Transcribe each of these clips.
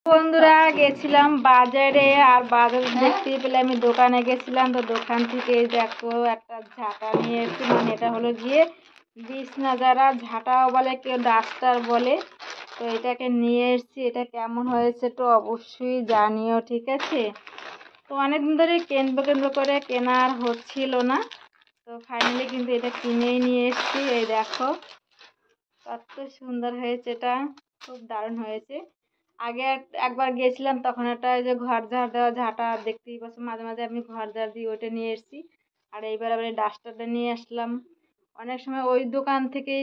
বন্ধুরা গেছিলাম বাজারে, আর বাজারে দেখতেই পেলে আমি দোকানে গেছিলাম। তো দোকান থেকে দেখো একটা ঝাঁটা নিয়ে এসেছি, মানে এটা হলো গিয়ে বিছনা যারা ঝাঁটাও বলে, কেউ ডাস্টার বলে। তো এটাকে নিয়ে এসেছি, এটা কেমন হয়েছে তো অবশ্যই জানিও, ঠিক আছে। তো অনেকদিন ধরে কেনবো কেনবো করে কেনা আর হচ্ছিল না, তো ফাইনালি কিন্তু এটা কিনেই নিয়ে এসেছি। এই দেখো কত সুন্দর হয়েছে, এটা খুব দারুণ হয়েছে। আগে একবার গেছিলাম, তখন একটা যে ঘর ঝাড় দেওয়া ঝাঁটা দেখতেই পাচ্ছ, মাঝে মাঝে আমি ঘর ঝাড় দিই, ওইটা নিয়ে এসেছি। আর এইবার আবার ডাস্টারটা নিয়ে আসলাম। অনেক সময় ওই দোকান থেকেই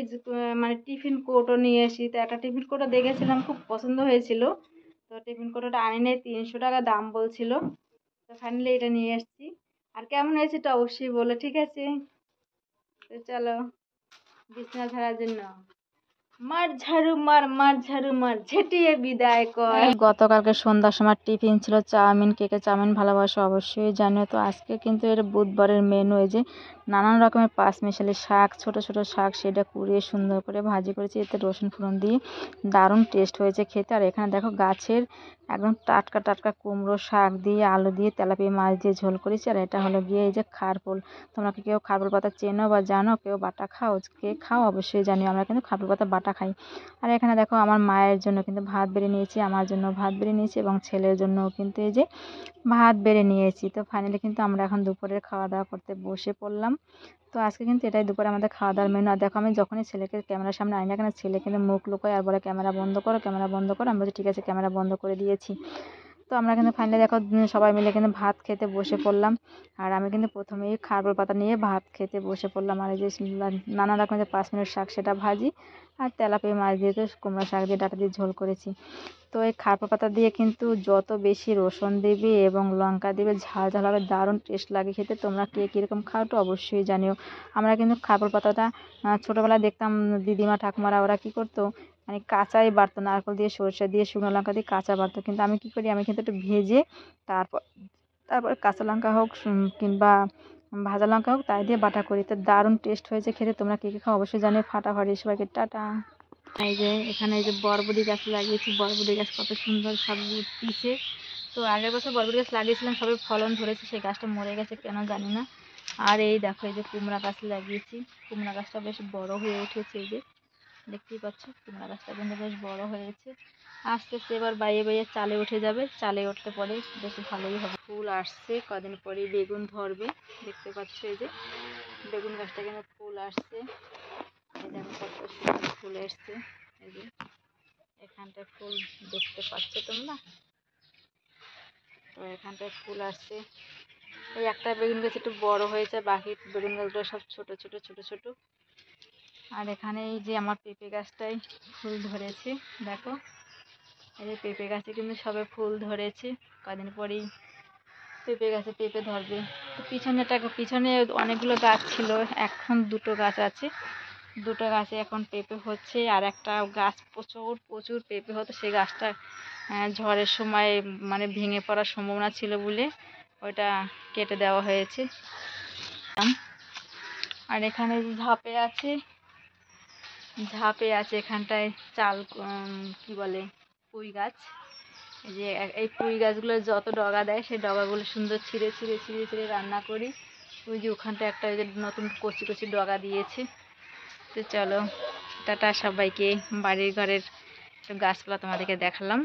মানে টিফিন কোটও নিয়ে আসি। তো একটা টিফিন কোটও দেখেছিলাম, খুব পছন্দ হয়েছিল। তো টিফিন কোটটা আনি নেই, 300 টাকা দাম বলছিল। তো ফাইনালি এটা নিয়ে এসেছি। আর কেমন হয়েছে এটা অবশ্যই বলো, ঠিক আছে। তো চলো বিছানা ঝাড়ার জন্য মার ঝাড়ু মার, মার ঝাড়ু মার, ঝেঁটিয়ে বিদায় কর। গতকালকে সন্ধ্যার সময় টিফিন ছিল চাউমিন। কে চাউমিন ভালোবাসো অবশ্যই জানিও। তো আজকে কিন্তু এর বুধবারের মেনু, এই যে নানান রকমের পাঁচমিশালি শাক, ছোট ছোট শাক, সেটা কুড়িয়ে সুন্দর করে ভাজি করেছি, এতে রসুন ফোড়ন দিয়ে দারুণ টেস্ট হয়েছে খেতে। আর এখানে দেখো গাছের একদম টাটকা টাটকা কুমড়ো শাক দিয়ে আলু দিয়ে তেলাপিয়া মাছ দিয়ে ঝোল করেছি। আর এটা হলো গিয়ে এই যে খারপুল। তোমরা কি কেউ খারপুল পাতা চেনো বা জানো? কেউ বাটা খাও? কে খাও অবশ্যই জানিও। আমরা কিন্তু খারপুল পাতা বাটা খাই। আর এখানে দেখো আমার মায়ের জন্য কিন্তু ভাত বেড়ে নিয়েছি, আমার জন্য ভাত বেড়ে নিয়েছি, এবং ছেলের জন্যও কিন্তু এই যে ভাত বেড়ে নিয়েছি। তো ফাইনালি কিন্তু আমরা এখন দুপুরের খাওয়া দাওয়া করতে বসে পড়লাম। তো আজকে কিন্তু এটাই দুপুরে আমাদের খাওয়া দাওয়ার মেনু। আর দেখো আমি যখনই ছেলেকে ক্যামেরার সামনে আনি না কেন, ছেলে কিন্তু মুখ লুকোয় আর বলে ক্যামেরা বন্ধ করো, ক্যামেরা বন্ধ করো। আমি বলছি ঠিক আছে, ক্যামেরা বন্ধ করে দিয়েছি। তো আমরা কিন্তু ফাইনালি দেখো সবাই মিলে কিন্তু ভাত খেতে বসে পড়লাম। আর আমি কিন্তু প্রথমেই খারপুল পাতা নিয়ে ভাত খেতে বসে পড়লাম। আর এই যে নানা রকমের যে 5 মিনিট শাক, সেটা ভাজি। আর তেলাপিয়া মাছ দিয়ে তো কুমড়ো শাক দিয়ে ডাঁটা দিয়ে ঝোল করেছি। তো এই খারপুল পাতা দিয়ে কিন্তু যত বেশি রসুন দিবি এবং লঙ্কা দিবে, ঝাল ঝাল হবে, দারুণ টেস্ট লাগে খেতে। তোমরা কে কীরকম খাও তো অবশ্যই জানিও। আমরা কিন্তু খারপুল পাতাটা ছোটোবেলায় দেখতাম দিদিমা ঠাকুমারা ওরা কী করতো, মানে কাঁচাই বাড়তো, নারকেল দিয়ে সরষে দিয়ে শুকনো লঙ্কা দিয়ে কাঁচা বাড়তো। কিন্তু আমি কী করি, আমি কিন্তু একটু ভেজে তারপর তারপরে কাঁচা লঙ্কা হোক কিংবা ভাজা লঙ্কা হোক, তাই দিয়ে বাটা করি। তো দারুণ টেস্ট হয়েছে খেতে। তোমরা কে কী খাও অবশ্যই জানিও। ফাটাফাটি সবাইকে টাটা। এই যে এখানে এই যে বরবটি গাছ লাগিয়েছি, বরবটি গাছ কত সুন্দর সব উঠতিছে। তো আগের বছর বরবটি গাছ লাগিয়েছিলাম, সবে ফলন ধরেছে, সেই গাছটা মরে গেছে কেন জানি না। আর এই দেখো এই যে কুমড়া গাছ লাগিয়েছি, কুমড়া গাছটা বেশ বড় হয়ে উঠেছে। এই যে দেখতেই পাচ্ছ কুমড়া গাছটা কিন্তু বেশ বড় হয়েছে। আস্তে আস্তে এবার বাইয়ে বাইয়ে চালে উঠে যাবে, চালে উঠতে পরে বেশ ভালোই হবে। ফুল আসছে, কদিন পরেই বেগুন ধরবে। দেখতে পাচ্ছ এই যে বেগুন গাছটা কিন্তু ফুল আসছে। এই দেখো কত সুন্দর ফুল এসছে। এই যে এখানটায় ফুল দেখতে পাচ্ছ তোমরা, তো এখানটায় ফুল আসছে। এই একটা বেগুন গাছ একটু বড় হয়েছে, বাকি বেগুন গাছগুলো সব ছোট ছোট ছোট ছোট। আর এখানে এই যে আমার পেঁপে গাছটায় ফুল ধরেছে, দেখো এই যে পেঁপে গাছে কিন্তু সবে ফুল ধরেছে, কদিন পরেই পেঁপে গাছে পেঁপে ধরবে। তো পিছনে অনেকগুলো গাছ ছিল, এখন দুটো গাছ আছে, দুটো গাছে এখন পেঁপে হচ্ছে। আর একটা গাছ প্রচুর প্রচুর পেঁপে হতো, সেই গাছটা ঝড়ের সময় মানে ভেঙে পড়ার সম্ভাবনা ছিল বলে ওইটা কেটে দেওয়া হয়েছে। আর এখানে ঝাঁপে আছে, ঝাঁপে আছে এখানটায় চাল কি বলে পুঁই গাছ। এই যে এই পুঁই গাছগুলো যত ডগা দেয়, সেই ডগাগুলো সুন্দর ছিঁড়ে ছিঁড়ে ছিঁড়ে ছিঁড়ে রান্না করি। ওই যে ওখানটা একটা ওই যে নতুন কচি কচি ডগা দিয়েছে। তো চলো টাটা সবাইকে। বাড়ির ঘরের একটু গাছপালা তোমাদেরকে দেখালাম।